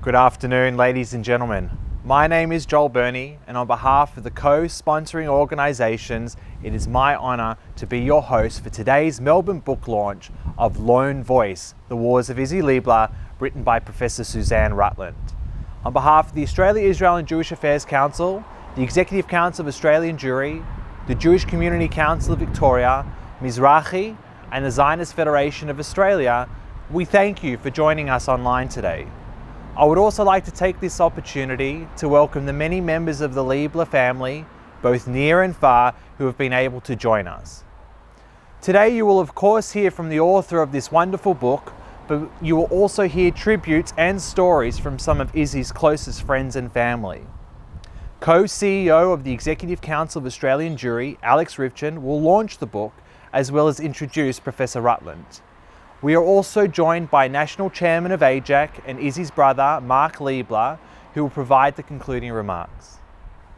Good afternoon, ladies and gentlemen. My name is Joel Burney, and on behalf of the co-sponsoring organisations, it is my honour to be your host for today's Melbourne book launch of Lone Voice, The Wars of Isi Leibler, written by Professor Suzanne Rutland. On behalf of the Australia, Israel and Jewish Affairs Council, the Executive Council of Australian Jewry, the Jewish Community Council of Victoria, Mizrahi, and the Zionist Federation of Australia, we thank you for joining us online today. I would also like to take this opportunity to welcome the many members of the Leibler family, both near and far, who have been able to join us. Today you will of course hear from the author of this wonderful book, but you will also hear tributes and stories from some of Isi's closest friends and family. Co-CEO of the Executive Council of Australian Jewry, Ryvchin, will launch the book as well as introduce Professor Rutland. We are also joined by National Chairman of ECAJ and Isi's brother, Mark Leibler, who will provide the concluding remarks.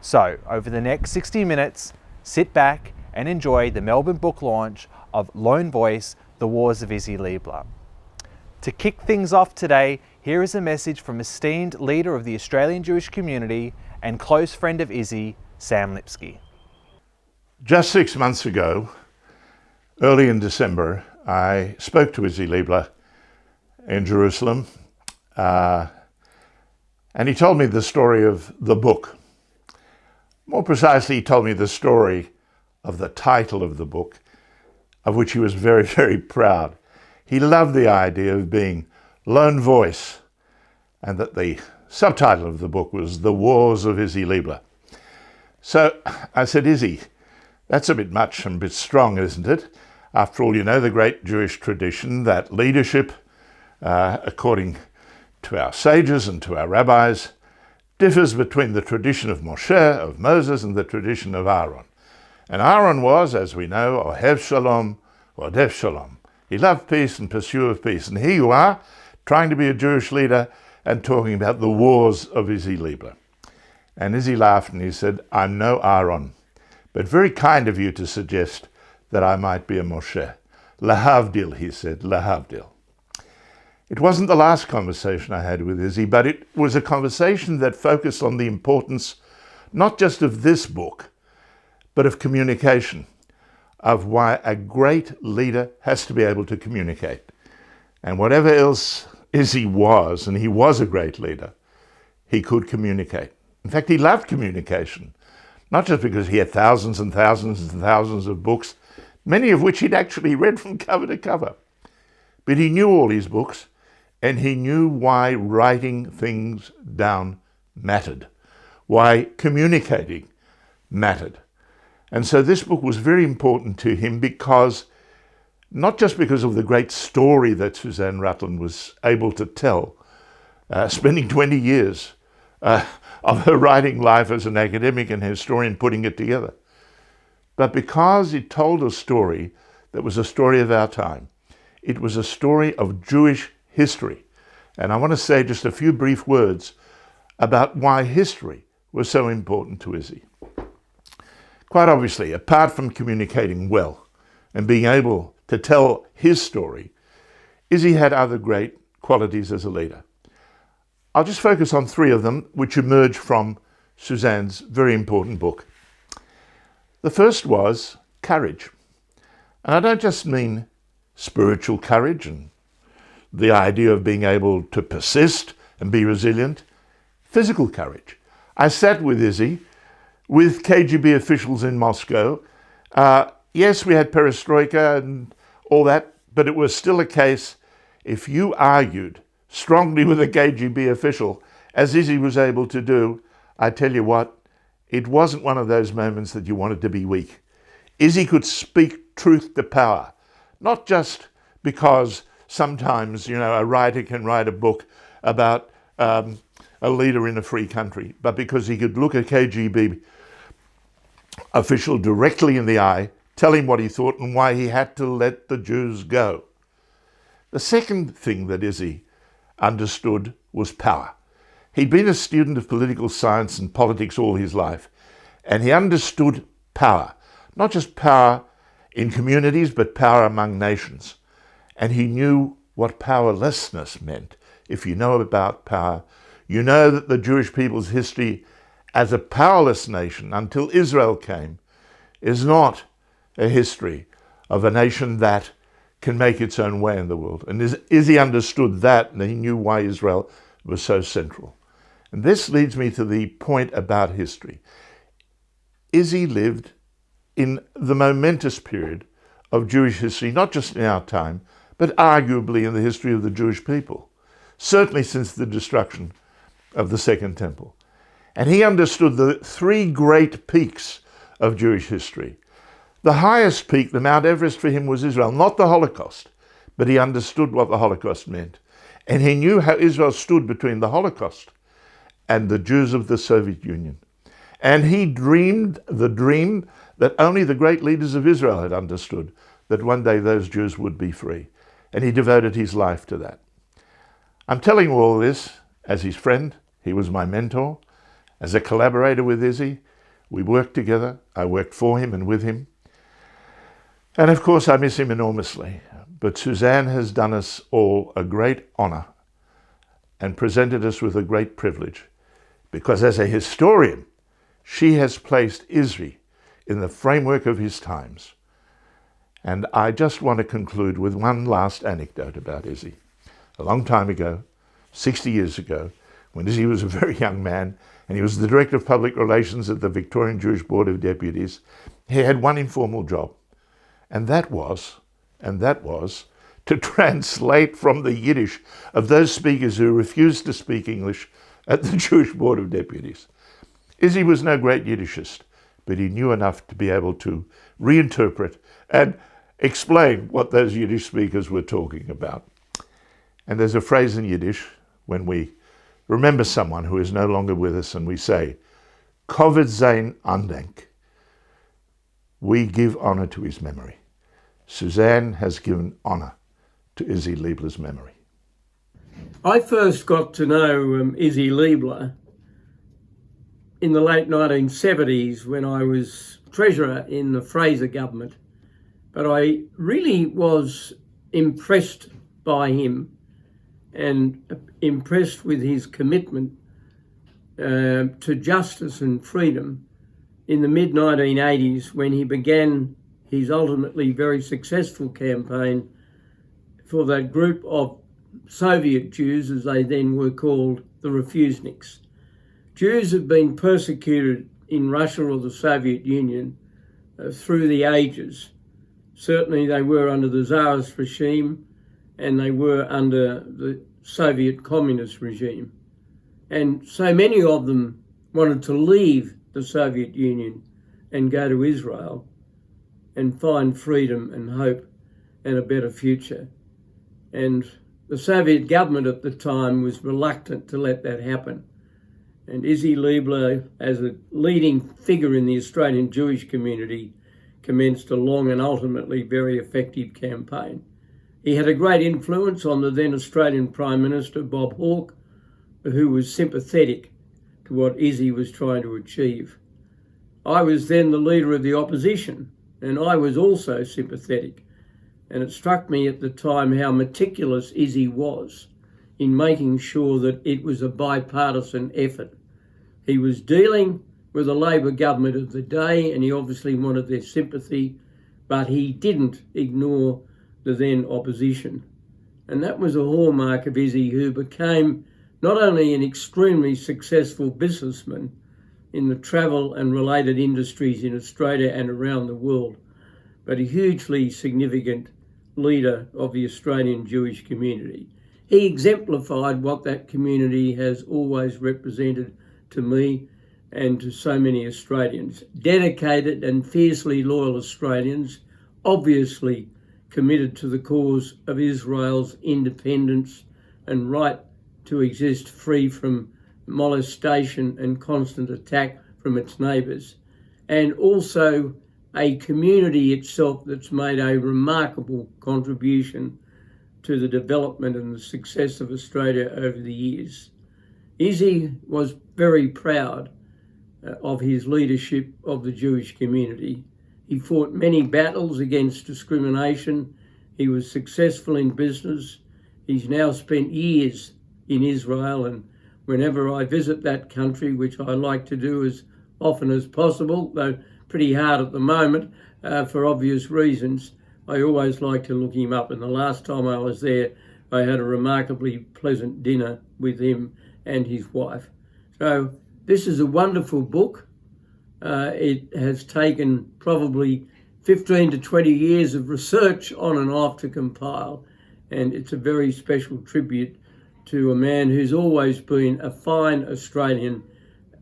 So, over the next 60 minutes, sit back and enjoy the Melbourne book launch of Lone Voice, The Wars of Isi Leibler. To kick things off today, here is a message from esteemed leader of the Australian Jewish community and close friend of Isi, Sam Lipski. Just 6 months ago, early in December, I spoke to Isi Leibler in Jerusalem, and he told me the story of the book. More precisely, he told me the story of the title of the book, of which he was very, very proud. He loved the idea of being lone voice, and that the subtitle of the book was The Wars of Isi Leibler. So I said, Isi, that's a bit much and a bit strong, isn't it? After all, you know the great Jewish tradition that leadership, according to our sages and to our rabbis, differs between the tradition of Moshe, of Moses, and the tradition of Aaron. And Aaron was, as we know, Ohev Shalom, Rodef Shalom. He loved peace and pursuit of peace. And here you are, trying to be a Jewish leader and talking about the wars of Isi Leibler. And Isi laughed and he said, I'm no Aaron, but very kind of you to suggest that I might be a Moshe. Lahavdil, he said, lahavdil. It wasn't the last conversation I had with Isi, but it was a conversation that focused on the importance not just of this book, but of communication, of why a great leader has to be able to communicate. And whatever else Isi was, and he was a great leader, he could communicate. In fact, he loved communication, not just because he had thousands and thousands and thousands of books, many of which he'd actually read from cover to cover. But he knew all his books, and he knew why writing things down mattered, why communicating mattered. And so this book was very important to him because, not just because of the great story that Suzanne Rutland was able to tell, spending 20 years of her writing life as an academic and historian putting it together, but because it told a story that was a story of our time. It was a story of Jewish history. And I want to say just a few brief words about why history was so important to Isi. Quite obviously, apart from communicating well and being able to tell his story, Isi had other great qualities as a leader. I'll just focus on three of them, which emerge from Suzanne's very important book. The first was courage. And I don't just mean spiritual courage and the idea of being able to persist and be resilient. Physical courage. I sat with Isi, with KGB officials in Moscow. Yes, we had perestroika and all that, but it was still a case, if you argued strongly with a KGB official, as Isi was able to do, I tell you what, it wasn't one of those moments that you wanted to be weak. Isi could speak truth to power, not just because sometimes, a writer can write a book about a leader in a free country, but because he could look a KGB official directly in the eye, tell him what he thought and why he had to let the Jews go. The second thing that Isi understood was power. He'd been a student of political science and politics all his life, and he understood power, not just power in communities, but power among nations. And he knew what powerlessness meant. If you know about power, You know that the Jewish people's history as a powerless nation until Israel came is not a history of a nation that can make its own way in the world. And Isi understood that, and he knew why Israel was so central. And this leads me to the point about history. Isi lived in the momentous period of Jewish history, not just in our time, but arguably in the history of the Jewish people, certainly since the destruction of the Second Temple. And he understood the three great peaks of Jewish history. The highest peak, the Mount Everest for him, was Israel, not the Holocaust, but he understood what the Holocaust meant. And he knew how Israel stood between the Holocaust and the Jews of the Soviet Union. And he dreamed the dream that only the great leaders of Israel had understood, that one day those Jews would be free. And he devoted his life to that. I'm telling you all this as his friend. He was my mentor. As a collaborator with Isi, we worked together. I worked for him and with him. And of course, I miss him enormously. But Suzanne has done us all a great honor and presented us with a great privilege, because as a historian, she has placed Isi in the framework of his times. And I just want to conclude with one last anecdote about Isi. A long time ago, 60 years ago, when Isi was a very young man, and he was the Director of Public Relations at the Victorian Jewish Board of Deputies, he had one informal job. And that was to translate from the Yiddish of those speakers who refused to speak English at the Jewish Board of Deputies. Isi was no great Yiddishist, but he knew enough to be able to reinterpret and explain what those Yiddish speakers were talking about. And there's a phrase in Yiddish when we remember someone who is no longer with us, and we say, Covid sein Andenk. We give honor to his memory. Suzanne has given honor to Isi Leibler's memory. I first got to know Isi Leibler in the late 1970s when I was treasurer in the Fraser government. But I really was impressed by him and impressed with his commitment to justice and freedom in the mid-1980s when he began his ultimately very successful campaign for that group of Soviet Jews, as they then were called, the refuseniks. Jews have been persecuted in Russia or the Soviet Union through the ages. Certainly they were under the Tsarist regime and they were under the Soviet communist regime. And so many of them wanted to leave the Soviet Union and go to Israel and find freedom and hope and a better future. And the Soviet government at the time was reluctant to let that happen. And Isi Leibler, as a leading figure in the Australian Jewish community, commenced a long and ultimately very effective campaign. He had a great influence on the then Australian Prime Minister, Bob Hawke, who was sympathetic to what Isi was trying to achieve. I was then the leader of the opposition, and I was also sympathetic. And it struck me at the time how meticulous Isi was in making sure that it was a bipartisan effort. He was dealing with the Labor government of the day, and he obviously wanted their sympathy, but he didn't ignore the then opposition. And that was a hallmark of Isi, who became not only an extremely successful businessman in the travel and related industries in Australia and around the world, but a hugely significant leader of the Australian Jewish community. He exemplified what that community has always represented to me and to so many Australians. Dedicated and fiercely loyal Australians, obviously committed to the cause of Israel's independence and right to exist free from molestation and constant attack from its neighbours, and also a community itself that's made a remarkable contribution to the development and the success of Australia over the years. Isi was very proud of his leadership of the Jewish community. He fought many battles against discrimination. He was successful in business. He's now spent years in Israel, and whenever I visit that country, which I like to do as often as possible, though pretty hard at the moment for obvious reasons, I always like to look him up. And the last time I was there, I had a remarkably pleasant dinner with him and his wife. So this is a wonderful book. It has taken probably 15 to 20 years of research on and off to compile, and it's a very special tribute to a man who's always been a fine Australian,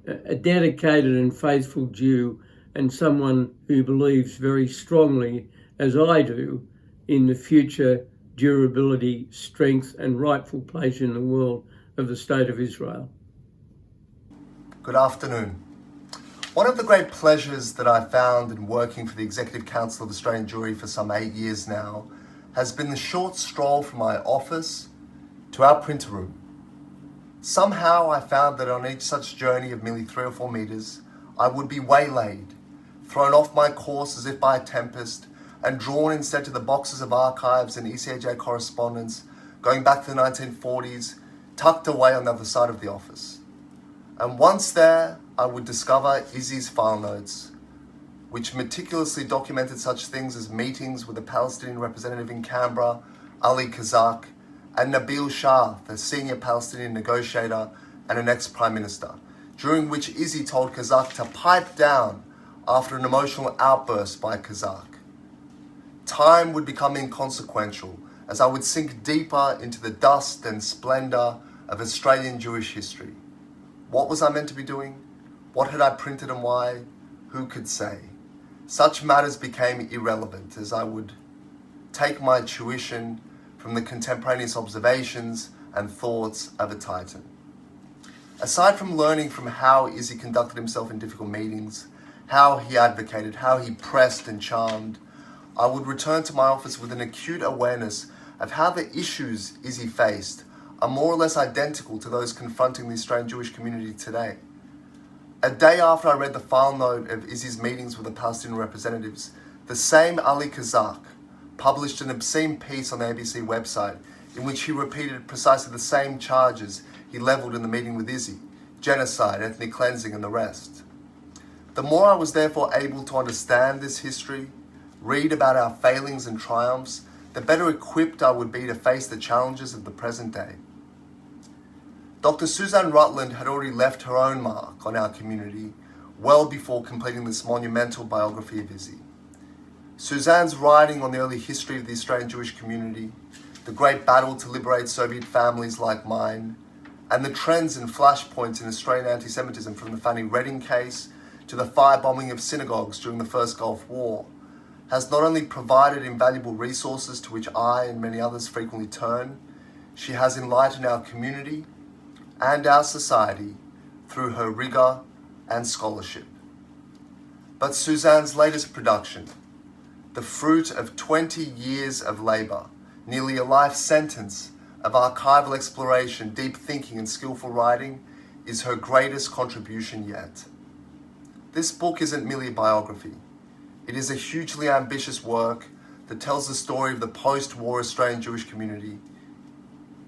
a dedicated and faithful Jew, and someone who believes very strongly, as I do, in the future durability, strength and rightful place in the world of the State of Israel. Good afternoon. One of the great pleasures that I found in working for the Executive Council of Australian Jewry for some 8 years now has been the short stroll from my office to our printer room. Somehow I found that on each such journey of merely 3 or 4 meters, I would be waylaid, thrown off my course as if by a tempest, and drawn instead to the boxes of archives and ECAJ correspondence going back to the 1940s, tucked away on the other side of the office. And once there, I would discover Izzy's file notes, which meticulously documented such things as meetings with the Palestinian representative in Canberra, Ali Kazak, and Nabil Shah, the senior Palestinian negotiator and an ex-prime minister, during which Izzy told Kazak to pipe down after an emotional outburst by Kazak. Time would become inconsequential as I would sink deeper into the dust and splendour of Australian Jewish history. What was I meant to be doing? What had I printed and why? Who could say? Such matters became irrelevant as I would take my tuition from the contemporaneous observations and thoughts of a titan. Aside from learning from how Izzy conducted himself in difficult meetings, how he advocated, how he pressed and charmed, I would return to my office with an acute awareness of how the issues Izzy faced are more or less identical to those confronting the Australian Jewish community today. A day after I read the file note of Izzy's meetings with the Palestinian representatives, the same Ali Kazak published an obscene piece on the ABC website in which he repeated precisely the same charges he levelled in the meeting with Izzy: genocide, ethnic cleansing and the rest. The more I was therefore able to understand this history, read about our failings and triumphs, the better equipped I would be to face the challenges of the present day. Dr. Suzanne Rutland had already left her own mark on our community well before completing this monumental biography of Izzy. Suzanne's writing on the early history of the Australian Jewish community, the great battle to liberate Soviet families like mine, and the trends and flashpoints in Australian anti-Semitism from the Fanny Redding case to the firebombing of synagogues during the First Gulf War, has not only provided invaluable resources to which I and many others frequently turn, she has enlightened our community and our society through her rigour and scholarship. But Suzanne's latest production, the fruit of 20 years of labour, nearly a life sentence of archival exploration, deep thinking and skillful writing, is her greatest contribution yet. This book isn't merely a biography. It is a hugely ambitious work that tells the story of the post-war Australian Jewish community,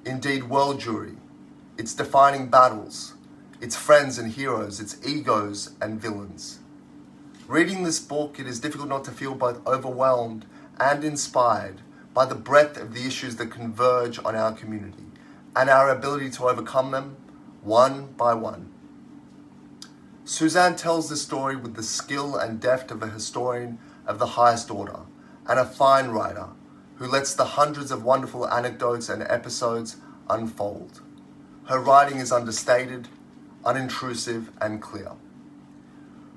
indeed world Jewry, its defining battles, its friends and heroes, its egos and villains. Reading this book, it is difficult not to feel both overwhelmed and inspired by the breadth of the issues that converge on our community and our ability to overcome them one by one. Suzanne tells this story with the skill and depth of a historian of the highest order and a fine writer who lets the hundreds of wonderful anecdotes and episodes unfold. Her writing is understated, unintrusive, and clear.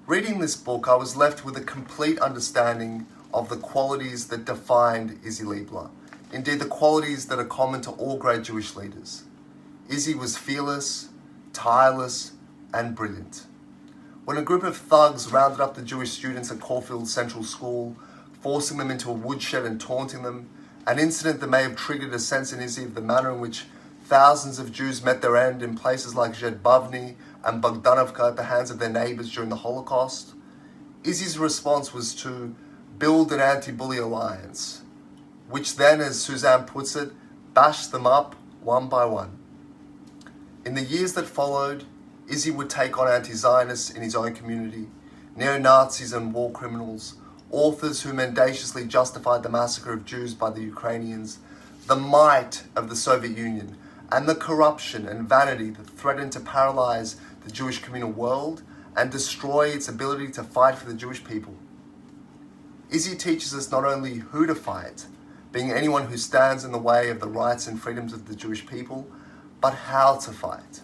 Reading this book, I was left with a complete understanding of the qualities that defined Isi Leibler, indeed the qualities that are common to all great Jewish leaders. Izzy was fearless, tireless, and brilliant. When a group of thugs rounded up the Jewish students at Caulfield Central School, forcing them into a woodshed and taunting them, an incident that may have triggered a sense in Izzy of the manner in which thousands of Jews met their end in places like Zhedbavny and Bogdanovka at the hands of their neighbours during the Holocaust, Izzy's response was to build an anti-bully alliance, which then, as Suzanne puts it, bashed them up one by one. In the years that followed, Isi would take on anti-Zionists in his own community, neo-Nazis and war criminals, authors who mendaciously justified the massacre of Jews by the Ukrainians, the might of the Soviet Union, and the corruption and vanity that threatened to paralyze the Jewish communal world and destroy its ability to fight for the Jewish people. Isi teaches us not only who to fight, being anyone who stands in the way of the rights and freedoms of the Jewish people, but how to fight.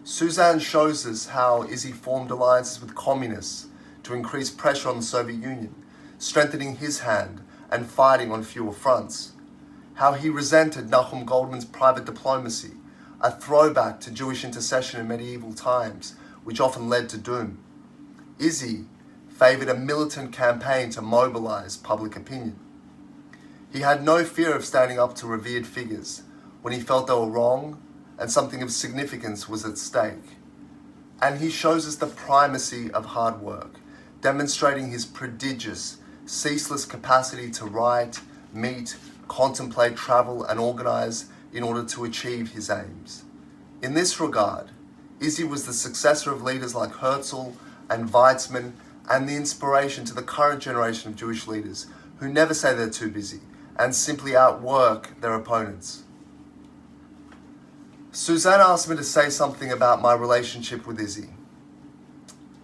Suzanne shows us how Isi formed alliances with communists to increase pressure on the Soviet Union, strengthening his hand and fighting on fewer fronts. How he resented Nahum Goldman's private diplomacy, a throwback to Jewish intercession in medieval times, which often led to doom. Isi favoured a militant campaign to mobilise public opinion. He had no fear of standing up to revered figures when he felt they were wrong and something of significance was at stake. And he shows us the primacy of hard work, demonstrating his prodigious, ceaseless capacity to write, meet, contemplate, travel, and organise in order to achieve his aims. In this regard, Isi was the successor of leaders like Herzl and Weizmann and the inspiration to the current generation of Jewish leaders who never say they're too busy and simply outwork their opponents. Suzanne asked me to say something about my relationship with Isi.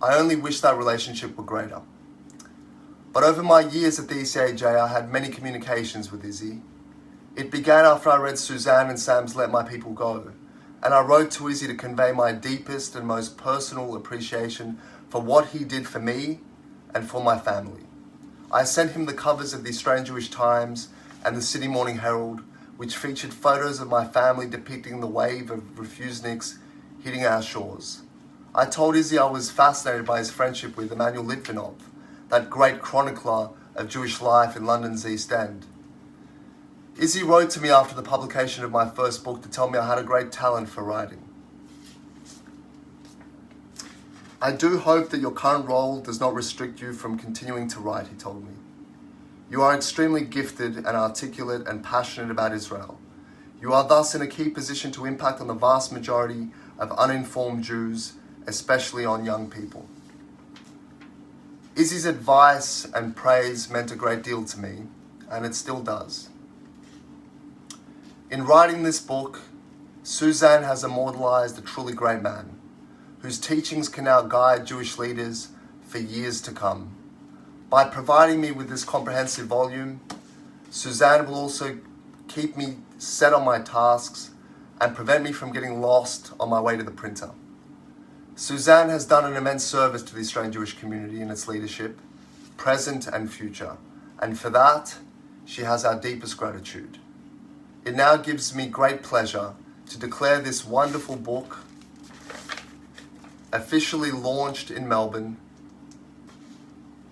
I only wish that relationship were greater. But over my years at the ECAJ, I had many communications with Isi. It began after I read Suzanne and Sam's Let My People Go, and I wrote to Isi to convey my deepest and most personal appreciation for what he did for me and for my family. I sent him the covers of the Australian Jewish Times and the Sydney Morning Herald, which featured photos of my family depicting the wave of refuseniks hitting our shores. I told Isi I was fascinated by his friendship with Emanuel Litvinov, that great chronicler of Jewish life in London's East End. Isi wrote to me after the publication of my first book to tell me I had a great talent for writing. I do hope that your current role does not restrict you from continuing to write, he told me. You are extremely gifted and articulate and passionate about Israel. You are thus in a key position to impact on the vast majority of uninformed Jews, especially on young people. Isi's advice and praise meant a great deal to me, and it still does. In writing this book, Suzanne has immortalized a truly great man, whose teachings can now guide Jewish leaders for years to come. By providing me with this comprehensive volume, Suzanne will also keep me set on my tasks and prevent me from getting lost on my way to the printer. Suzanne has done an immense service to the Australian Jewish community and its leadership, present and future, and for that, she has our deepest gratitude. It now gives me great pleasure to declare this wonderful book officially launched in Melbourne,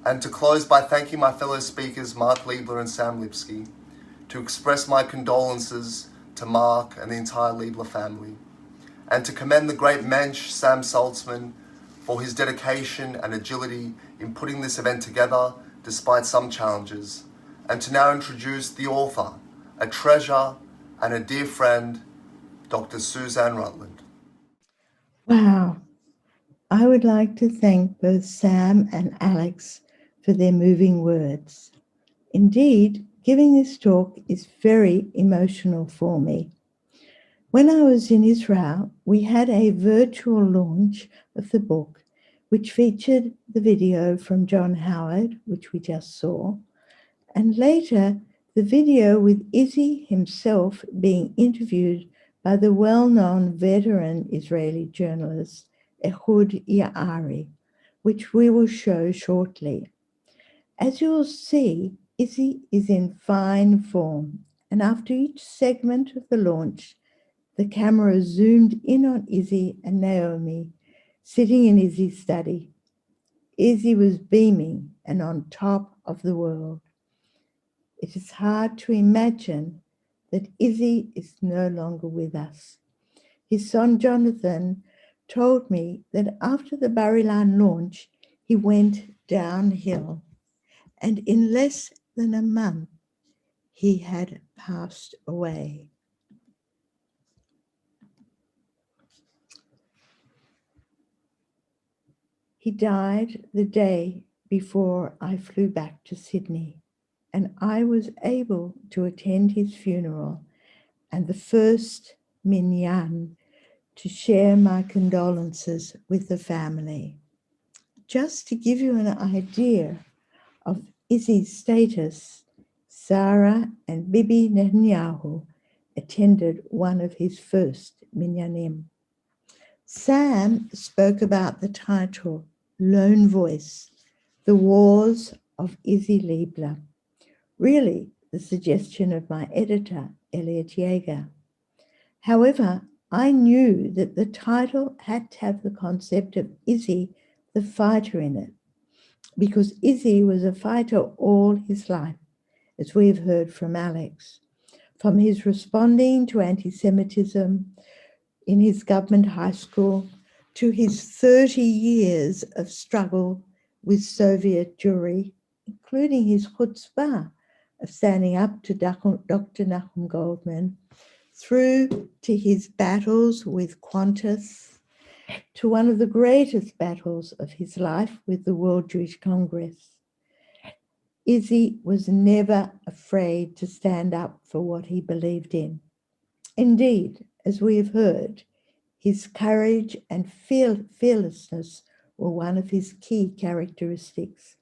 and to close by thanking my fellow speakers Mark Leibler and Sam Lipski, to express my condolences to Mark and the entire Leibler family, and to commend the great mensch Sam Saltzman for his dedication and agility in putting this event together despite some challenges, and to now introduce the author, a treasure and a dear friend, Dr. Suzanne Rutland. Wow. I would like to thank both Sam and Alex for their moving words. Indeed, giving this talk is very emotional for me. When I was in Israel, we had a virtual launch of the book, which featured the video from John Howard, which we just saw, and later the video with Isi himself being interviewed by the well-known veteran Israeli journalist Ehud Yaari, which we will show shortly. As you will see, Isi is in fine form, and after each segment of the launch, the camera zoomed in on Isi and Naomi, sitting in Isi's study. Isi was beaming and on top of the world. It is hard to imagine that Isi is no longer with us. His son Jonathan told me that after the Bar Ilan launch, he went downhill, and in less than a month, he had passed away. He died the day before I flew back to Sydney, and I was able to attend his funeral and the first minyan to share my condolences with the family. Just to give you an idea of Izzy's status, Sarah and Bibi Netanyahu attended one of his first minyanim. Sam spoke about the title Lone Voice, The Wars of Isi Leibler, really the suggestion of my editor, Elliot Yeager. However, I knew that the title had to have the concept of Izzy, the fighter, in it, because Izzy was a fighter all his life, as we have heard from Alex, from his responding to anti-Semitism in his government high school to his 30 years of struggle with Soviet Jewry, including his chutzpah of standing up to Dr. Nachum Goldman, through to his battles with Qantas, to one of the greatest battles of his life with the World Jewish Congress. Izzy was never afraid to stand up for what he believed in. Indeed, as we have heard, his courage and fearlessness were one of his key characteristics.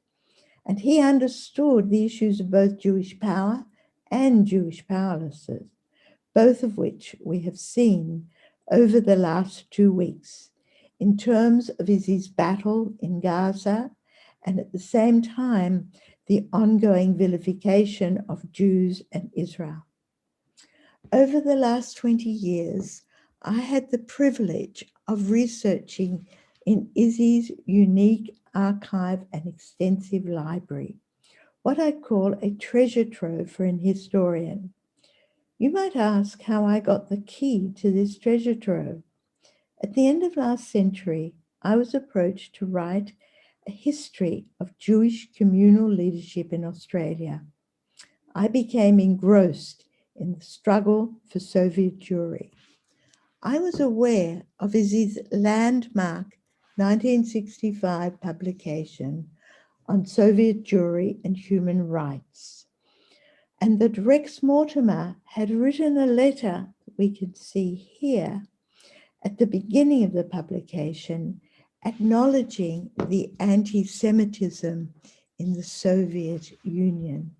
And he understood the issues of both Jewish power and Jewish powerlessness, both of which we have seen over the last 2 weeks in terms of Izzy's battle in Gaza and at the same time the ongoing vilification of Jews and Israel. Over the last 20 years, I had the privilege of researching in Izzy's unique archive and extensive library, what I call a treasure trove for an historian. You might ask how I got the key to this treasure trove. At the end of last century, I was approached to write a history of Jewish communal leadership in Australia. I became engrossed in the struggle for Soviet Jewry. I was aware of Izzy's landmark 1965 publication on Soviet Jewry and human rights, and that Rex Mortimer had written a letter that we can see here at the beginning of the publication, acknowledging the anti-Semitism in the Soviet Union,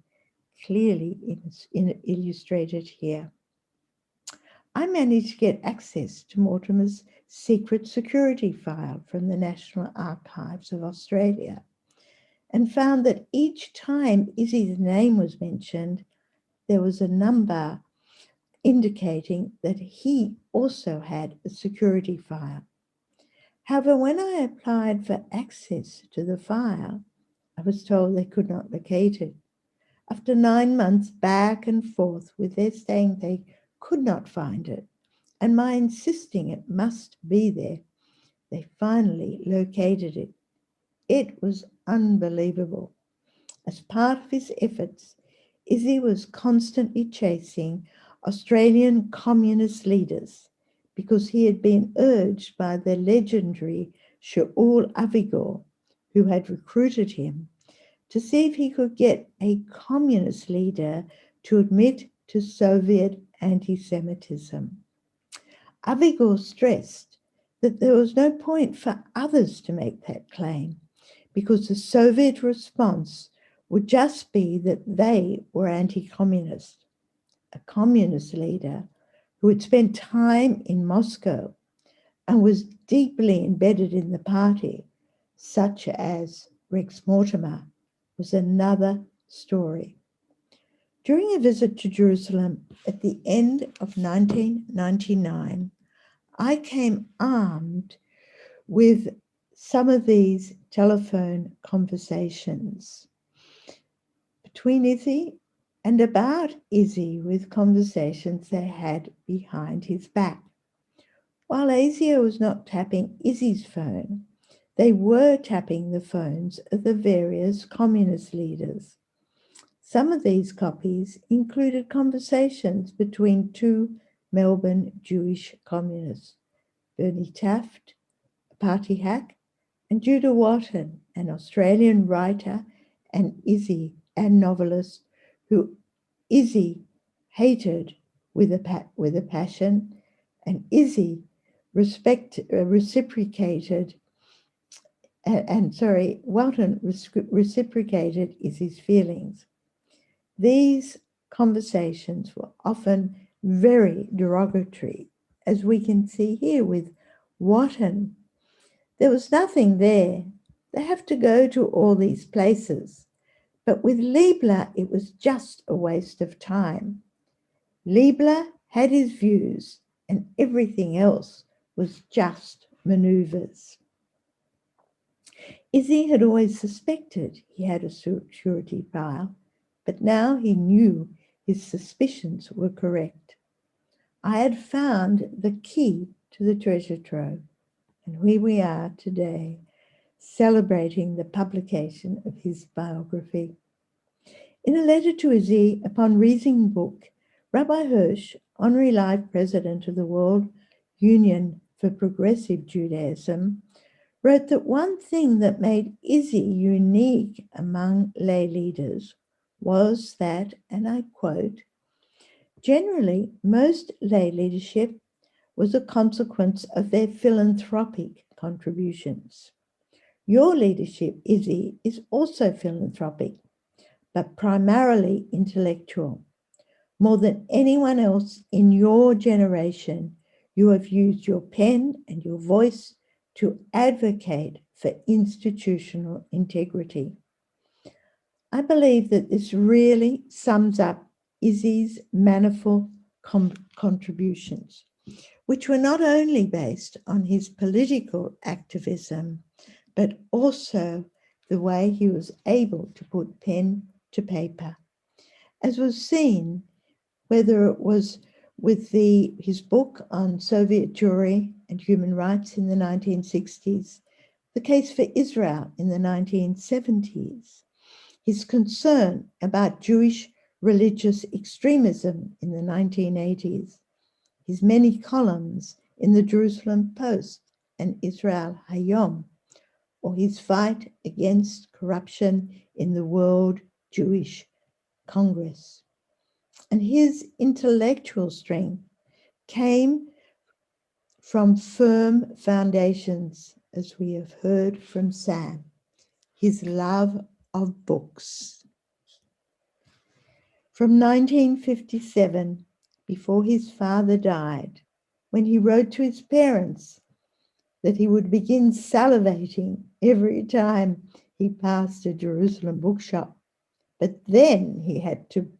clearly illustrated here. I managed to get access to Mortimer's secret security file from the National Archives of Australia and found that each time Izzy's name was mentioned, there was a number indicating that he also had a security file. However, when I applied for access to the file, I was told they could not locate it. After 9 months back and forth with their saying they could not find it, and my insisting it must be there, they finally located it. It was unbelievable. As part of his efforts, Izzy was constantly chasing Australian communist leaders because he had been urged by the legendary Shaul Avigor, who had recruited him, to see if he could get a communist leader to admit to Soviet anti-Semitism. Avigor stressed that there was no point for others to make that claim because the Soviet response would just be that they were anti-communist. A communist leader who had spent time in Moscow and was deeply embedded in the party, such as Rex Mortimer, was another story. During a visit to Jerusalem at the end of 1999, I came armed with some of these telephone conversations between Izzy and about Izzy, with conversations they had behind his back. While ASIO was not tapping Izzy's phone, they were tapping the phones of the various communist leaders. Some of these copies included conversations between two Melbourne Jewish communists, Bernie Taft, a party hack, and Judah Watton, an Australian writer and novelist who Isi hated with a passion, and Isi reciprocated, Walton reciprocated Isi's feelings. These conversations were often very derogatory, as we can see here with Watton. There was nothing there. They have to go to all these places. But with Leibler, it was just a waste of time. Leibler had his views, and everything else was just maneuvers. Isi had always suspected he had a surety file, but now he knew his suspicions were correct. I had found the key to the treasure trove, and here we are today, celebrating the publication of his biography. In a letter to Isi upon reading the book, Rabbi Hirsch, Honorary Life President of the World Union for Progressive Judaism, wrote that one thing that made Isi unique among lay leaders was that, and I quote, generally, most lay leadership was a consequence of their philanthropic contributions. Your leadership, Isi, is also philanthropic, but primarily intellectual. More than anyone else in your generation, you have used your pen and your voice to advocate for institutional integrity. I believe that this really sums up Isi's manifold contributions, which were not only based on his political activism, but also the way he was able to put pen to paper. As was seen, whether it was with his book on Soviet Jewry and human rights in the 1960s, the case for Israel in the 1970s, his concern about Jewish religious extremism in the 1980s, his many columns in the Jerusalem Post and Israel Hayom, or his fight against corruption in the World Jewish Congress. And his intellectual strength came from firm foundations, as we have heard from Sam, his love of books. From 1957, before his father died, when he wrote to his parents that he would begin salivating every time he passed a Jerusalem bookshop, but then he had to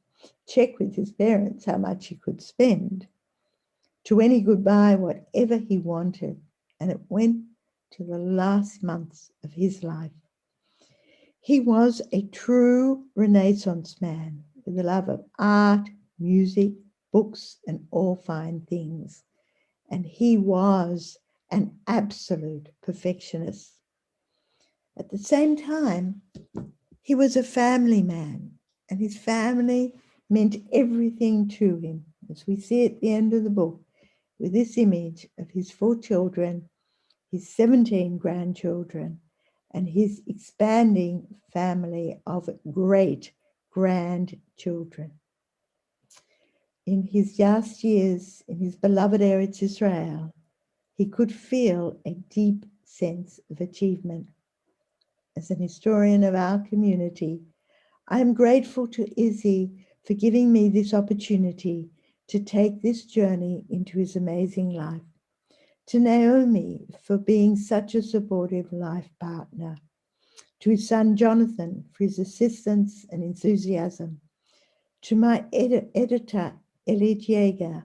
check with his parents how much he could spend, to when he could buy whatever he wanted, and it went to the last months of his life. He was a true Renaissance man with a love of art, music, books, and all fine things. And he was an absolute perfectionist. At the same time, he was a family man, and his family meant everything to him, as we see at the end of the book, with this image of his 4 children, his 17 grandchildren, and his expanding family of great grandchildren. In his last years in his beloved Eretz Israel, he could feel a deep sense of achievement. As an historian of our community, I am grateful to Isi for giving me this opportunity to take this journey into his amazing life, to Naomi for being such a supportive life partner, to his son Jonathan for his assistance and enthusiasm, to my editor Elit Yeager,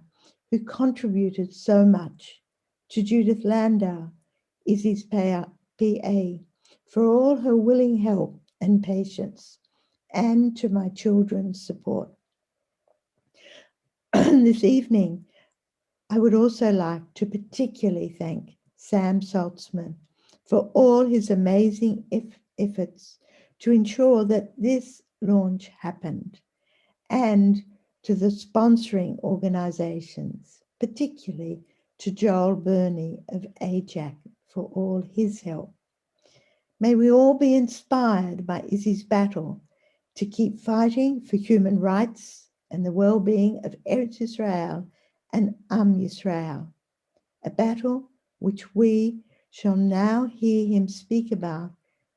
who contributed so much, to Judith Landau, Isi's PA, for all her willing help and patience, and to my children's support. This evening, I would also like to particularly thank Sam Saltzman for all his amazing efforts to ensure that this launch happened, and to the sponsoring organizations, particularly to Joel Burney of ECAJ for all his help. May we all be inspired by Isi's battle to keep fighting for human rights and the well-being of Eretz Israel and Am Yisrael, a battle which we shall now hear him speak about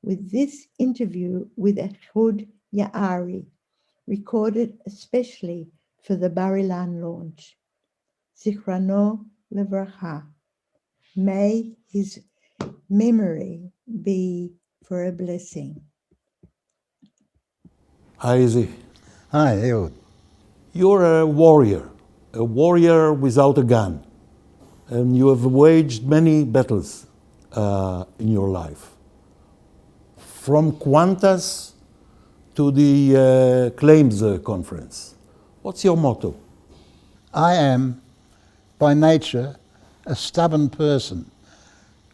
with this interview with Ehud Ya'ari, recorded especially for the Bar Ilan launch. Zichrano Levracha. May his memory be for a blessing. Hi, Isi. Hi, Ehud. You're a warrior without a gun, and you have waged many battles in your life. From Qantas to the claims conference. What's your motto? I am, by nature, a stubborn person,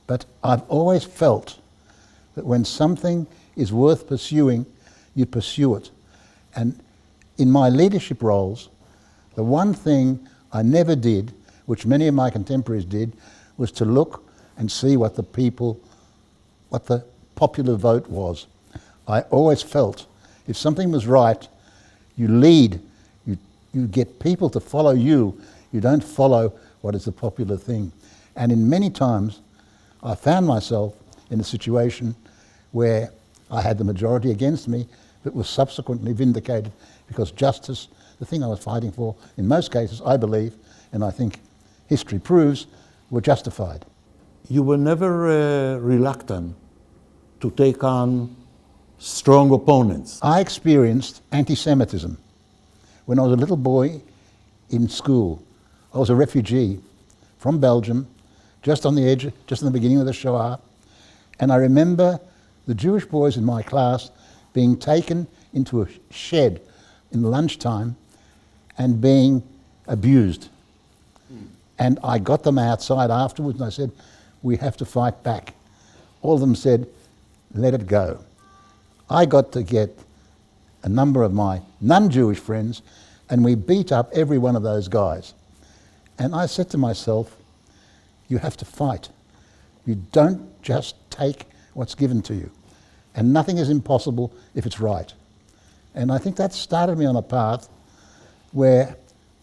but I've always felt that when something is worth pursuing, you pursue it. And in my leadership roles, the one thing I never did, which many of my contemporaries did, was to look and see what the popular vote was. I always felt if something was right, you lead, you get people to follow you, you don't follow what is the popular thing. And in many times, I found myself in a situation where I had the majority against me, but was subsequently vindicated because justice, the thing I was fighting for, in most cases, I believe, and I think history proves, were justified. You were never reluctant to take on strong opponents. I experienced anti-Semitism when I was a little boy in school. I was a refugee from Belgium, just on the edge, just in the beginning of the Shoah, and I remember the Jewish boys in my class being taken into a shed in lunchtime and being abused. And I got them outside afterwards and I said, we have to fight back. All of them said, let it go. I got to get a number of my non-Jewish friends and we beat up every one of those guys. And I said to myself, you have to fight. You don't just take what's given to you. And nothing is impossible if it's right. And I think that started me on a path where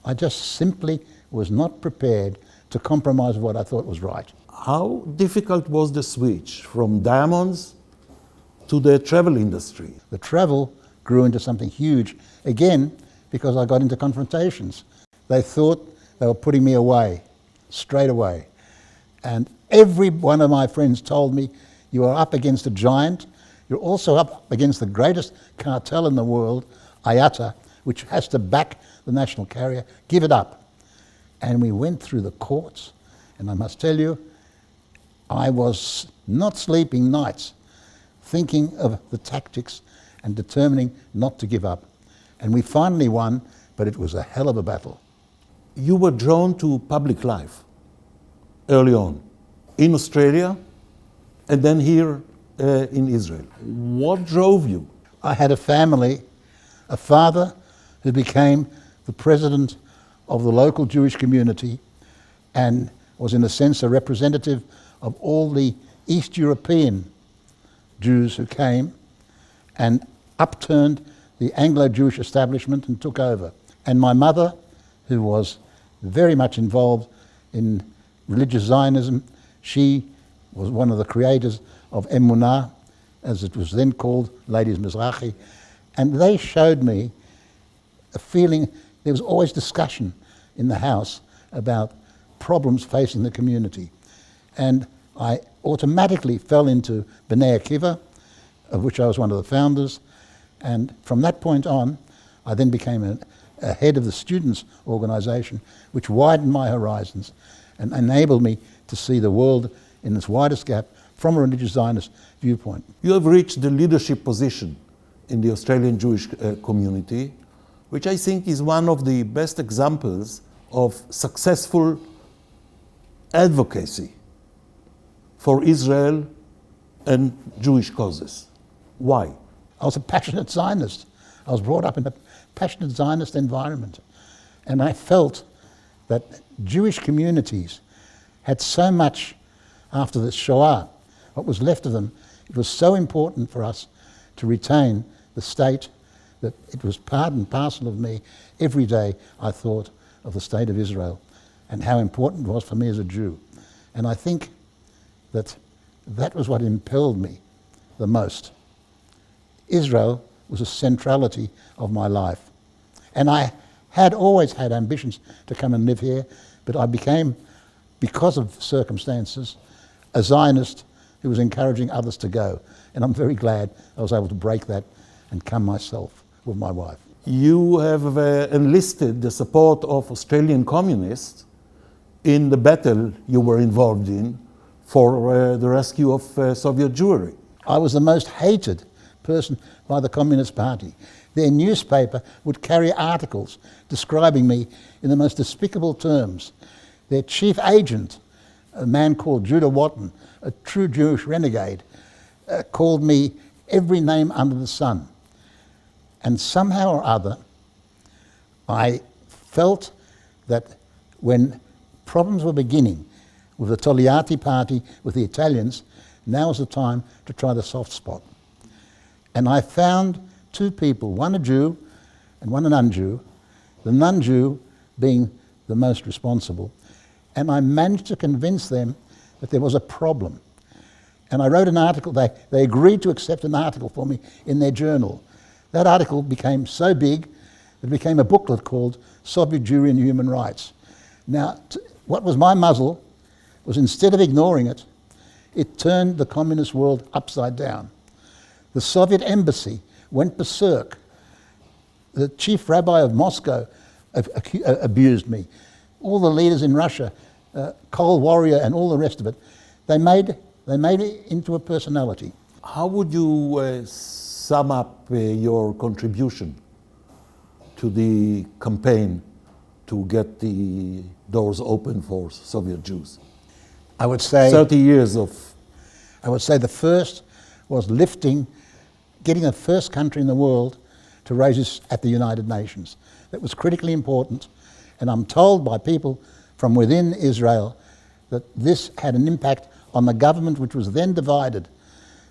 I just simply was not prepared to compromise what I thought was right. How difficult was the switch from diamonds to the travel industry? The travel grew into something huge, again, because I got into confrontations. They thought they were putting me away, straight away. And every one of my friends told me, you are up against a giant. You're also up against the greatest cartel in the world, IATA, which has to back the national carrier. Give it up. And we went through the courts, and I must tell you, I was not sleeping nights thinking of the tactics and determining not to give up. And we finally won, but it was a hell of a battle. You were drawn to public life early on, in Australia, and then here in Israel. What drove you? I had a family, a father who became the president of the local Jewish community and was in a sense a representative of all the East European Jews who came and upturned the Anglo-Jewish establishment and took over. And my mother, who was very much involved in religious Zionism, she was one of the creators of Emunah, as it was then called, Ladies Mizrahi, and they showed me a feeling. There was always discussion in the house about problems facing the community. And I automatically fell into B'nai Akiva, of which I was one of the founders. And from that point on, I then became a head of the students' organization, which widened my horizons and enabled me to see the world in its widest gap from a religious Zionist viewpoint. You have reached the leadership position in the Australian Jewish community, which I think is one of the best examples of successful advocacy for Israel and Jewish causes. Why? I was a passionate Zionist. I was brought up in a passionate Zionist environment. And I felt that Jewish communities had so much after the Shoah, what was left of them, It was so important for us to retain the state that it was part and parcel of me. Every day I thought of the state of Israel and how important it was for me as a Jew. And I think that that was what impelled me the most. Israel was a centrality of my life. And I had always had ambitions to come and live here, but I became, because of circumstances, a Zionist who was encouraging others to go. And I'm very glad I was able to break that and come myself with my wife. You have enlisted the support of Australian communists in the battle you were involved in for the rescue of Soviet Jewry. I was the most hated person by the Communist Party. Their newspaper would carry articles describing me in the most despicable terms. Their chief agent, a man called Judah Watton, a true Jewish renegade, called me every name under the sun. And somehow or other, I felt that when problems were beginning with the Togliatti party, with the Italians, now was the time to try the soft spot. And I found two people, one a Jew and one a non-Jew, the non-Jew being the most responsible. And I managed to convince them that there was a problem. And I wrote an article, they agreed to accept an article for me in their journal. That article became so big, it became a booklet called Soviet Jewry and Human Rights. Now, what was my muzzle was, instead of ignoring it, it turned the communist world upside down. The Soviet embassy went berserk. The chief rabbi of Moscow abused me. All the leaders in Russia, Cold Warrior and all the rest of it, they made me into a personality. How would you sum up your contribution to the campaign to get the doors open for Soviet Jews? I would say 30 years of... I would say the first was getting the first country in the world to raise this at the United Nations. That was critically important, and I'm told by people from within Israel that this had an impact on the government, which was then divided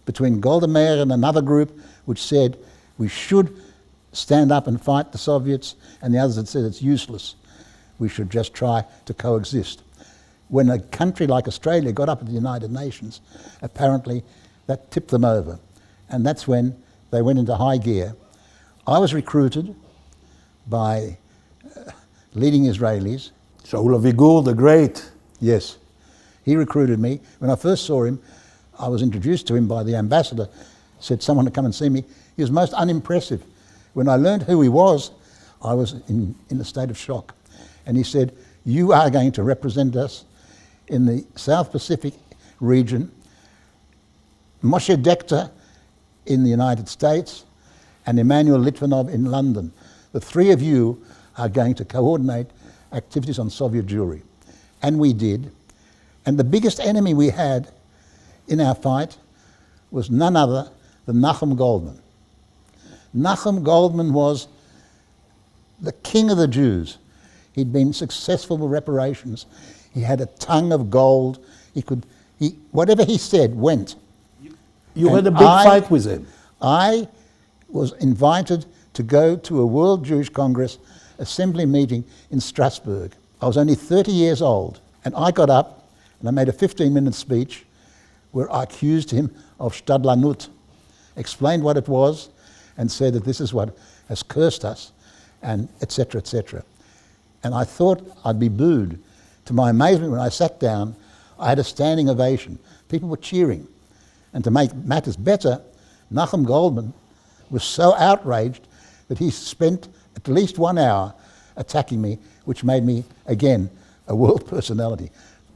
between Golda Meir and another group which said we should stand up and fight the Soviets, and the others that said it's useless, we should just try to coexist. When a country like Australia got up at the United Nations, apparently that tipped them over, and that's when they went into high gear. I was recruited by leading Israelis. Shaul Avigur, the Great. Yes, he recruited me. When I first saw him, I was introduced to him by the ambassador, said someone to come and see me. He was most unimpressive. When I learned who he was, I was in a state of shock. And he said, you are going to represent us in the South Pacific region, Moshe Dekter in the United States, and Emmanuel Litvinov in London. The three of you are going to coordinate activities on Soviet Jewry. And we did. And the biggest enemy we had in our fight was none other than Nachum Goldman. Nachum Goldman was the king of the Jews. He'd been successful with reparations. He had a tongue of gold. Whatever he said went. You had a big fight with him. I was invited to go to a World Jewish Congress assembly meeting in Strasbourg. I was only 30 years old, and I got up and I made a 15-minute speech where I accused him of Stadlanut, explained what it was, and said that this is what has cursed us, and etc., etc. And I thought I'd be booed. To my amazement, when I sat down, I had a standing ovation. People were cheering. And to make matters better, Nachum Goldman was so outraged that he spent at least 1 hour attacking me, which made me, again, a world personality.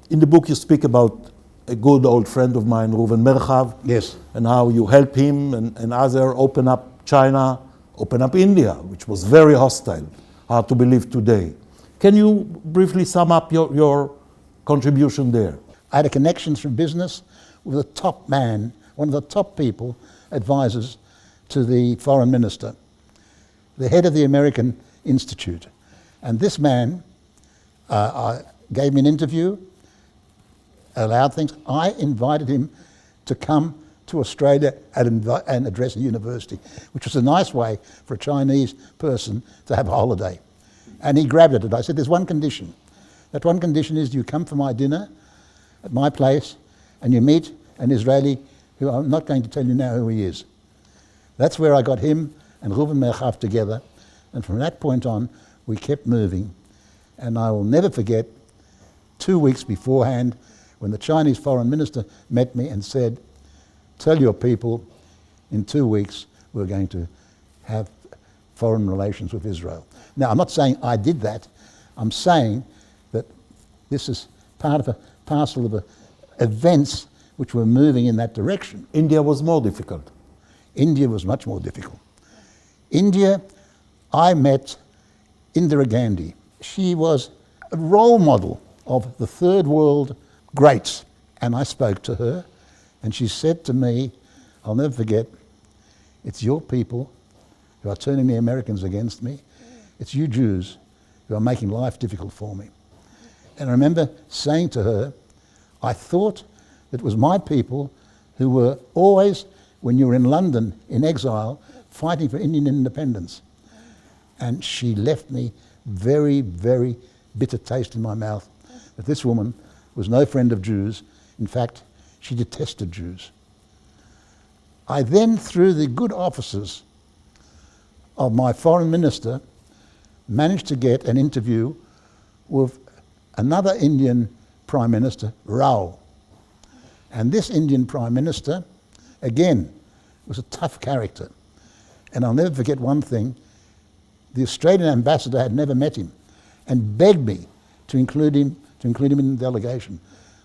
In the book you speak about a good old friend of mine, Reuven Merchav, Yes. and how you help him and others open up China, open up India, which was very hostile, hard to believe today. Can you briefly sum up your contribution there? I had a connections from business with a top man, one of the top people, advisors to the foreign minister, the head of the American Institute. And this man gave me an interview, allowed things. I invited him to come to Australia and address a university, which was a nice way for a Chinese person to have a holiday. And he grabbed at it. I said, there's one condition. That one condition is you come for my dinner at my place and you meet an Israeli who I'm not going to tell you now who he is. That's where I got him and Reuven Merchav together. And from that point on, we kept moving. And I will never forget 2 weeks beforehand when the Chinese foreign minister met me and said, tell your people in 2 weeks we're going to have foreign relations with Israel. Now, I'm not saying I did that. I'm saying that this is part of a parcel of events which were moving in that direction. India was more difficult. India was much more difficult. India, I met Indira Gandhi. She was a role model of the third world greats. And I spoke to her and she said to me, I'll never forget, it's your people who are turning the Americans against me. It's you Jews who are making life difficult for me. And I remember saying to her, I thought it was my people who were always, when you were in London in exile, fighting for Indian independence. And she left me very, very bitter taste in my mouth that this woman was no friend of Jews. In fact, she detested Jews. I then, through the good offices of my foreign minister, managed to get an interview with another Indian Prime Minister, Rao. And this Indian Prime Minister, again, was a tough character. And I'll never forget one thing. The Australian ambassador had never met him and begged me to include him in the delegation.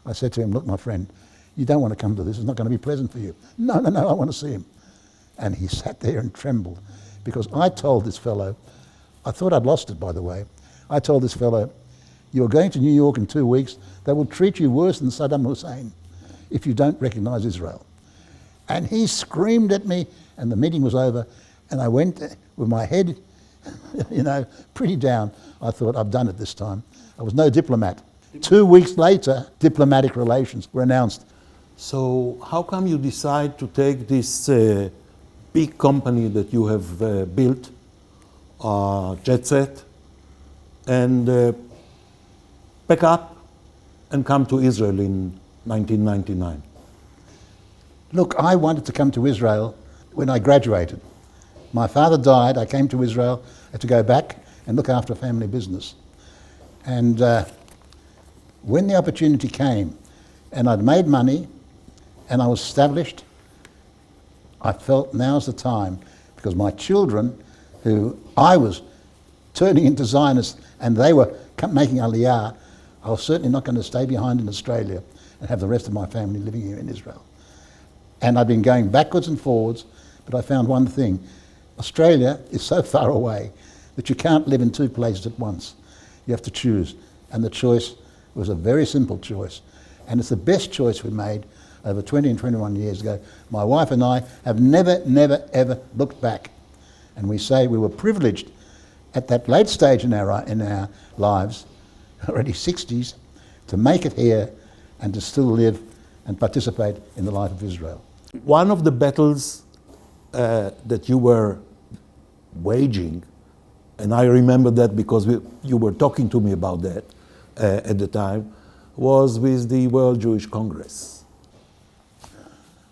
I said to him, look, my friend, you don't want to come to this. It's not going to be pleasant for you. No, I want to see him. And he sat there and trembled because I told this fellow, I thought I'd lost it, by the way. I told this fellow, you're going to New York in 2 weeks. They will treat you worse than Saddam Hussein if you don't recognize Israel. And he screamed at me, and the meeting was over, and I went with my head, pretty down. I thought, I've done it this time. I was no diplomat. 2 weeks later, diplomatic relations were announced. So how come you decide to take this big company that you have built, Jet Set, and pack up and come to Israel in 1999? Look, I wanted to come to Israel when I graduated. My father died, I came to Israel, had to go back and look after a family business. And when the opportunity came and I'd made money and I was established, I felt now's the time, because my children, who I was turning into Zionists and they were making Aliyah, I was certainly not going to stay behind in Australia and have the rest of my family living here in Israel. And I've been going backwards and forwards, but I found one thing. Australia is so far away that you can't live in two places at once. You have to choose. And the choice was a very simple choice. And it's the best choice we made over 20 and 21 years ago. My wife and I have never, ever looked back. And we say we were privileged at that late stage in our lives, already 60s, to make it here and to still live and participate in the life of Israel. One of the battles that you were waging, and I remember that because you were talking to me about that at the time, was with the World Jewish Congress.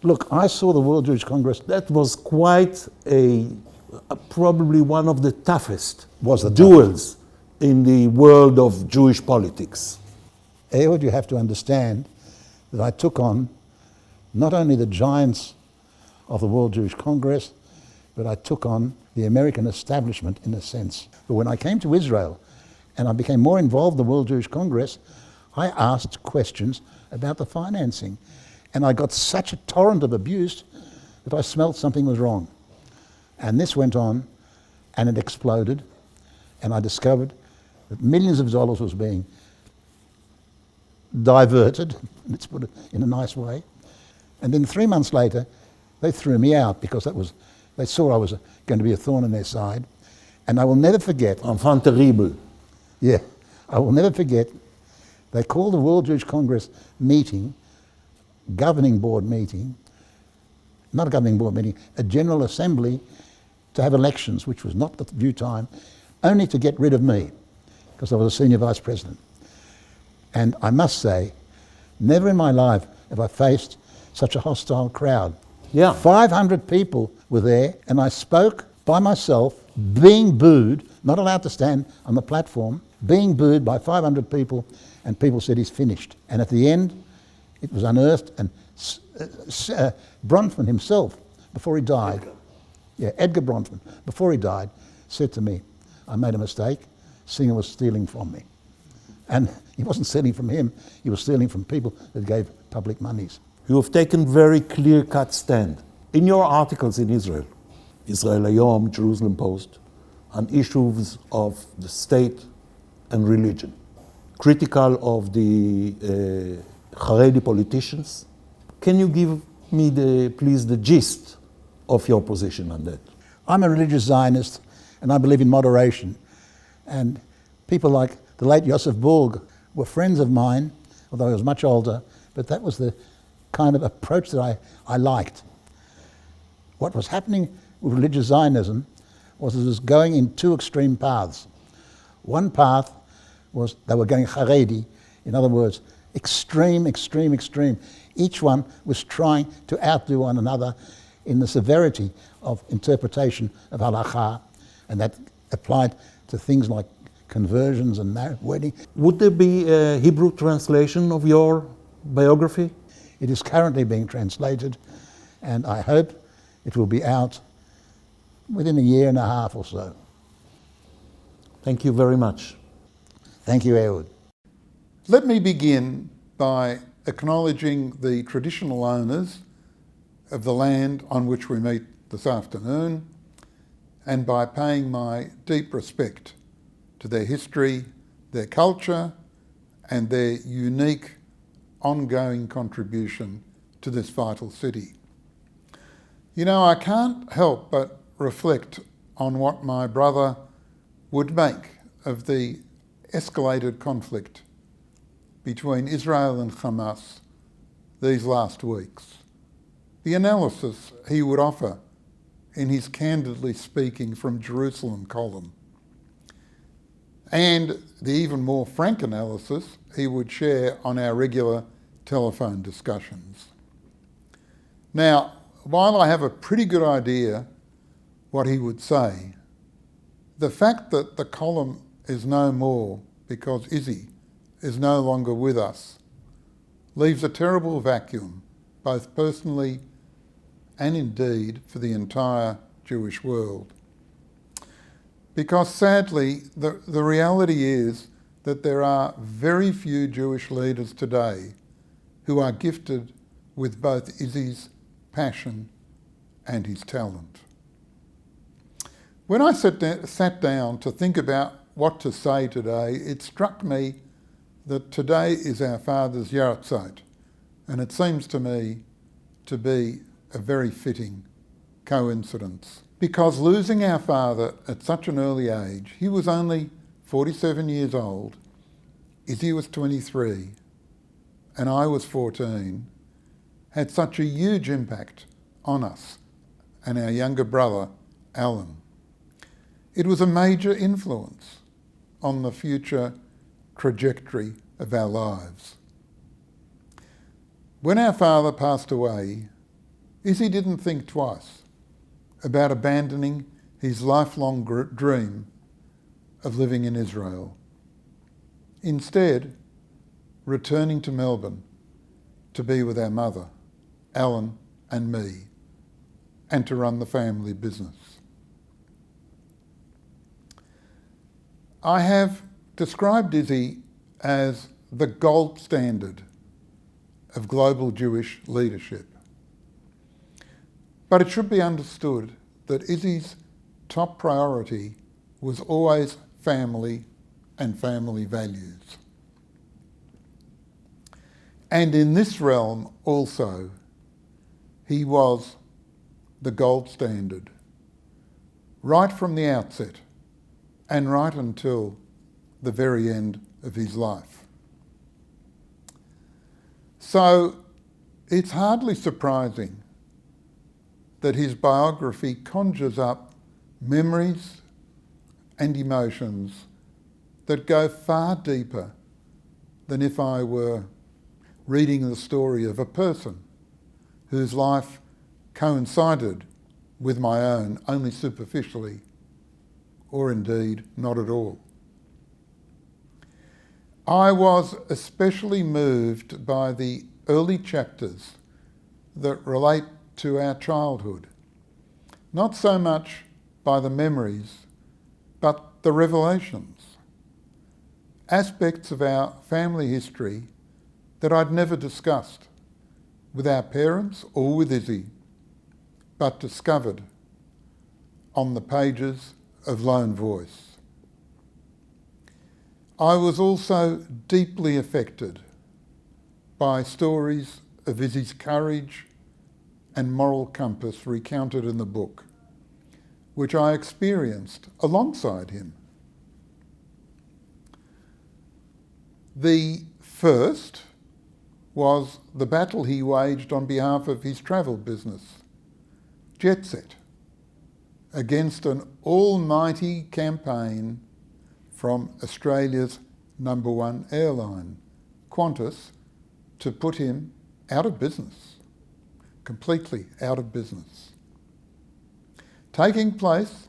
Look, I saw the World Jewish Congress. That was quite probably one of the toughest Was the duels in the world of Jewish politics. Ehud, you have to understand that I took on not only the giants of the World Jewish Congress, but I took on the American establishment in a sense. But when I came to Israel and I became more involved in the World Jewish Congress, I asked questions about the financing. And I got such a torrent of abuse that I smelt something was wrong. And this went on and it exploded. And I discovered that millions of dollars was being diverted, let's put it in a nice way. And then 3 months later, they threw me out because they saw I was going to be a thorn in their side. And I will never forget. Enfant terrible. Yeah, I will never forget. They called the World Jewish Congress meeting, governing board meeting, not a governing board meeting, a general assembly to have elections, which was not the due time, only to get rid of me, because I was a senior vice president. And I must say, never in my life have I faced such a hostile crowd. Yeah. 500 people were there, and I spoke by myself, being booed, not allowed to stand on the platform, being booed by 500 people, and people said he's finished. And at the end, it was unearthed, and Bronfman himself, before he died, Edgar Bronfman, before he died, said to me, I made a mistake, Singer was stealing from me. And he wasn't stealing from him, he was stealing from people that gave public monies. You have taken very clear-cut stand. In your articles in Israel Hayom, Jerusalem Post, on issues of the state and religion, critical of the Haredi politicians. Can you give me, please, the gist of your position on that? I'm a religious Zionist, and I believe in moderation. And people like the late Yosef Burg were friends of mine, although he was much older, but that was the kind of approach that I liked. What was happening with religious Zionism was it was going in two extreme paths. One path was they were going Haredi, in other words, extreme, extreme, extreme. Each one was trying to outdo one another in the severity of interpretation of halakha, and that applied to things like conversions and wedding. Would there be a Hebrew translation of your biography? It is currently being translated, and I hope it will be out within a year and a half or so. Thank you very much. Thank you, Ehud. Let me begin by acknowledging the traditional owners of the land on which we meet this afternoon, and by paying my deep respect to their history, their culture, and their unique ongoing contribution to this vital city. You know, I can't help but reflect on what my brother would make of the escalated conflict between Israel and Hamas these last weeks. The analysis he would offer in his Candidly Speaking from Jerusalem column, and the even more frank analysis he would share on our regular telephone discussions. Now, while I have a pretty good idea what he would say, the fact that the column is no more because Isi is no longer with us leaves a terrible vacuum, both personally and indeed for the entire Jewish world. Because sadly, the reality is that there are very few Jewish leaders today who are gifted with both Isi's passion and his talent. When I sat down to think about what to say today, it struck me that today is our father's Yahrzeit, and it seems to me to be a very fitting coincidence. Because losing our father at such an early age, he was only 47 years old, Isi was 23, and I was 14, had such a huge impact on us and our younger brother, Alan. It was a major influence on the future trajectory of our lives. When our father passed away, Isi didn't think twice about abandoning his lifelong dream of living in Israel. Instead, returning to Melbourne to be with our mother, Alan and me, and to run the family business. I have described Isi as the gold standard of global Jewish leadership. But it should be understood that Isi's top priority was always family and family values. And in this realm also, he was the gold standard, right from the outset and right until the very end of his life. So it's hardly surprising that his biography conjures up memories and emotions that go far deeper than if I were reading the story of a person whose life coincided with my own only superficially, or indeed not at all. I was especially moved by the early chapters that relate to our childhood, not so much by the memories, but the revelations, aspects of our family history that I'd never discussed with our parents or with Izzy, but discovered on the pages of Lone Voice. I was also deeply affected by stories of Izzy's courage and moral compass recounted in the book, which I experienced alongside him. The first was the battle he waged on behalf of his travel business, Jet Set, against an almighty campaign from Australia's #1 airline, Qantas, to put him out of business, completely out of business. Taking place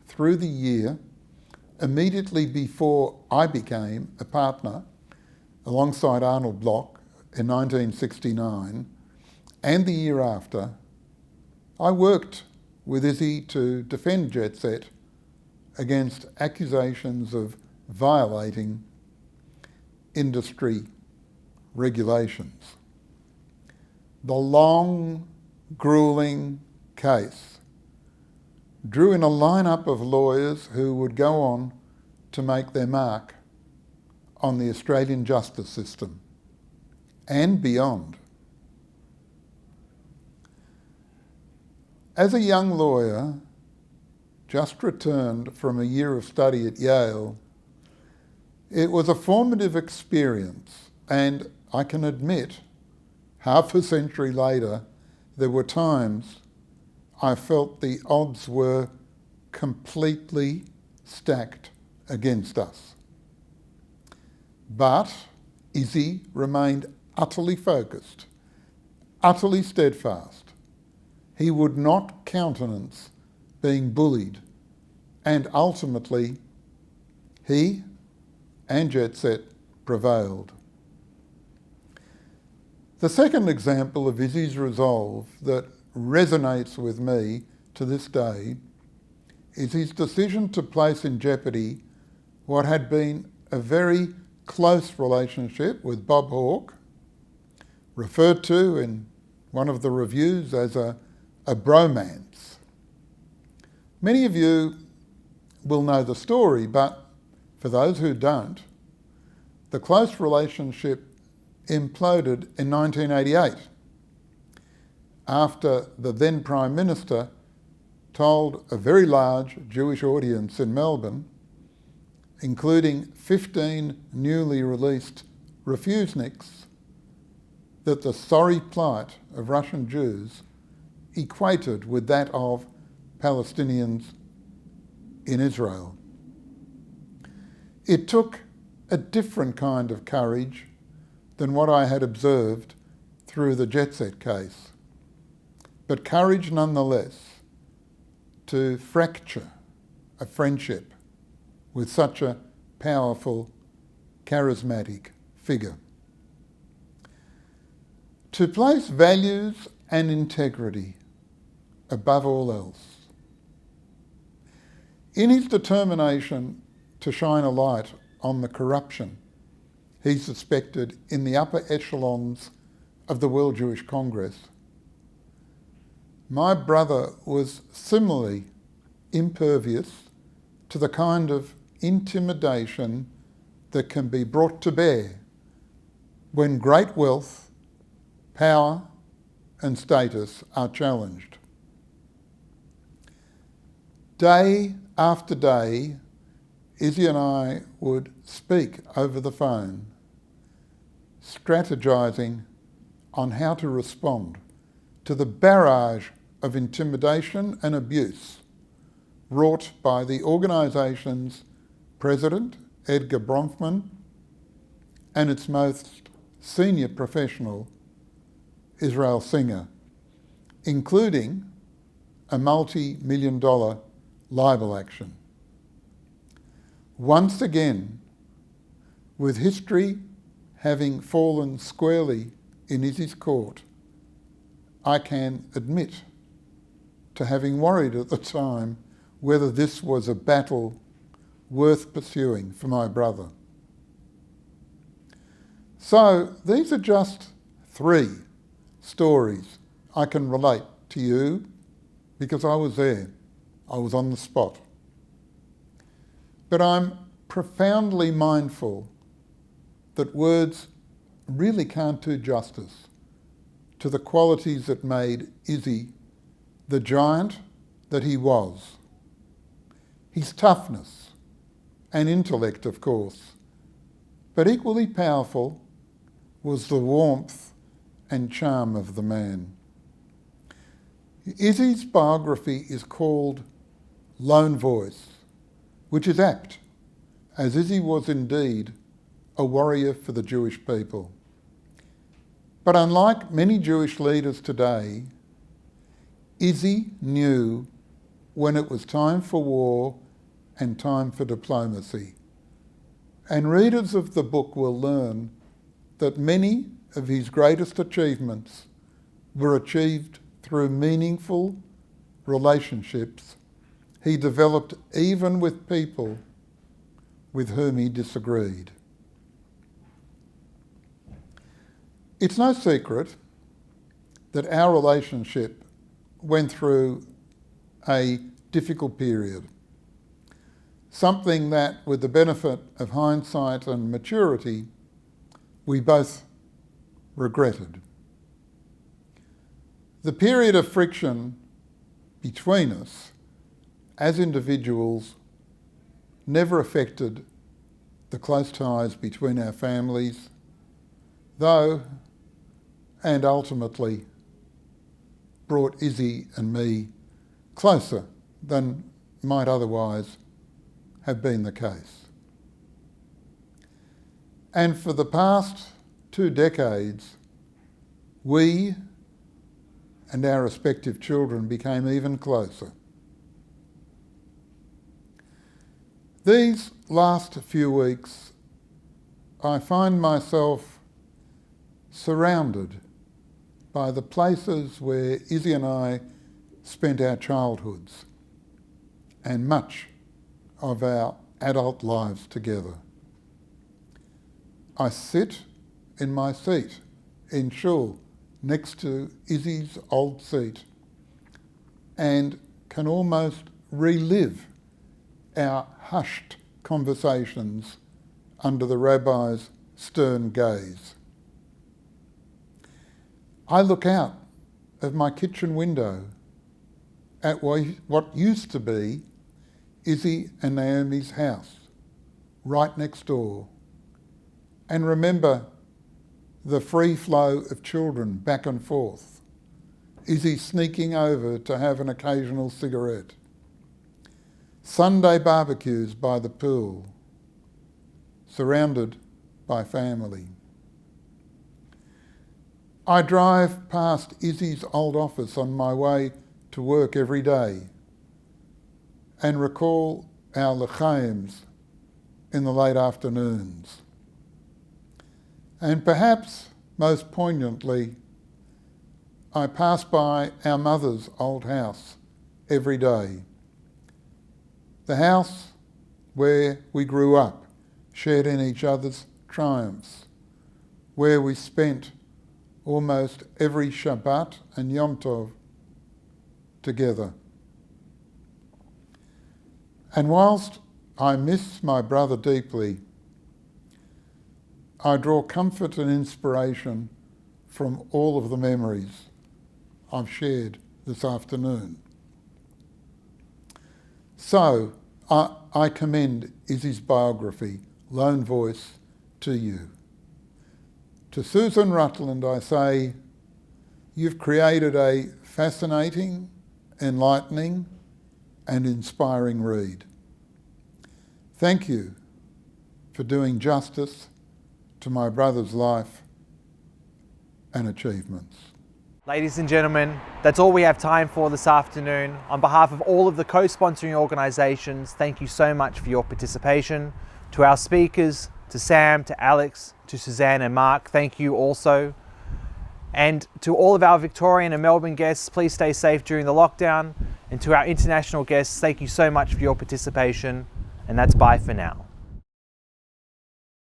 through the year immediately before I became a partner alongside Arnold Bloch in 1969, and the year after, I worked with Izzy to defend Jet Set against accusations of violating industry regulations. The long, gruelling case drew in a lineup of lawyers who would go on to make their mark on the Australian justice system and beyond. As a young lawyer, just returned from a year of study at Yale, it was a formative experience, and I can admit, half a century later, there were times I felt the odds were completely stacked against us. But Izzy remained utterly focused, utterly steadfast. He would not countenance being bullied, and ultimately he and Jet Set prevailed. The second example of Izzy's resolve that resonates with me to this day is his decision to place in jeopardy what had been a very close relationship with Bob Hawke, referred to in one of the reviews as a bromance. Many of you will know the story, but for those who don't, the close relationship imploded in 1988 after the then Prime Minister told a very large Jewish audience in Melbourne, including 15 newly released refuseniks, that the sorry plight of Russian Jews equated with that of Palestinians in Israel. It took a different kind of courage than what I had observed through the Jet Set case, but courage nonetheless to fracture a friendship with such a powerful, charismatic figure. To place values and integrity above all else. In his determination to shine a light on the corruption he suspected in the upper echelons of the World Jewish Congress, my brother was similarly impervious to the kind of intimidation that can be brought to bear when great wealth, power and status are challenged. Day after day, Izzy and I would speak over the phone, strategising on how to respond to the barrage of intimidation and abuse wrought by the organisation's president, Edgar Bronfman, and its most senior professional, Israel Singer, including a multi-million-dollar libel action. Once again, with history having fallen squarely in Isi's court, I can admit to having worried at the time whether this was a battle worth pursuing for my brother. So these are just 3 stories I can relate to you because I was there. I was on the spot. But I'm profoundly mindful that words really can't do justice to the qualities that made Isi the giant that he was. His toughness and intellect, of course, but equally powerful was the warmth and charm of the man. Isi's biography is called Lone Voice, which is apt, as Isi was indeed a warrior for the Jewish people. But unlike many Jewish leaders today, Isi knew when it was time for war and time for diplomacy. And readers of the book will learn that many of his greatest achievements were achieved through meaningful relationships he developed even with people with whom he disagreed. It's no secret that our relationship went through a difficult period, something that, with the benefit of hindsight and maturity, we both regretted. The period of friction between us as individuals never affected the close ties between our families, though, and ultimately brought Isi and me closer than might otherwise have been the case. And for the past 2 decades, we and our respective children became even closer. These last few weeks, I find myself surrounded by the places where Isi and I spent our childhoods and much of our adult lives together. I sit in my seat in shul next to Isi's old seat and can almost relive our hushed conversations under the rabbi's stern gaze. I look out of my kitchen window at what used to be Isi and Naomi's house, right next door, and remember the free flow of children back and forth, Isi sneaking over to have an occasional cigarette, Sunday barbecues by the pool, surrounded by family. I drive past Isi's old office on my way to work every day and recall our l'chaims in the late afternoons. And perhaps most poignantly, I pass by our mother's old house every day. The house where we grew up, shared in each other's triumphs, where we spent almost every Shabbat and Yom Tov together. And whilst I miss my brother deeply, I draw comfort and inspiration from all of the memories I've shared this afternoon. So I commend Isi's biography, Lone Voice, to you. To Suzanne Rutland I say, you've created a fascinating enlightening and inspiring read. Thank you for doing justice to my brother's life and achievements. Ladies and gentlemen, that's all we have time for this afternoon. On behalf of all of the co-sponsoring organisations, thank you so much for your participation. To our speakers, to Sam, to Alex, to Suzanne and Mark, thank you also. And to all of our Victorian and Melbourne guests, please stay safe during the lockdown. And to our international guests, thank you so much for your participation. And that's bye for now.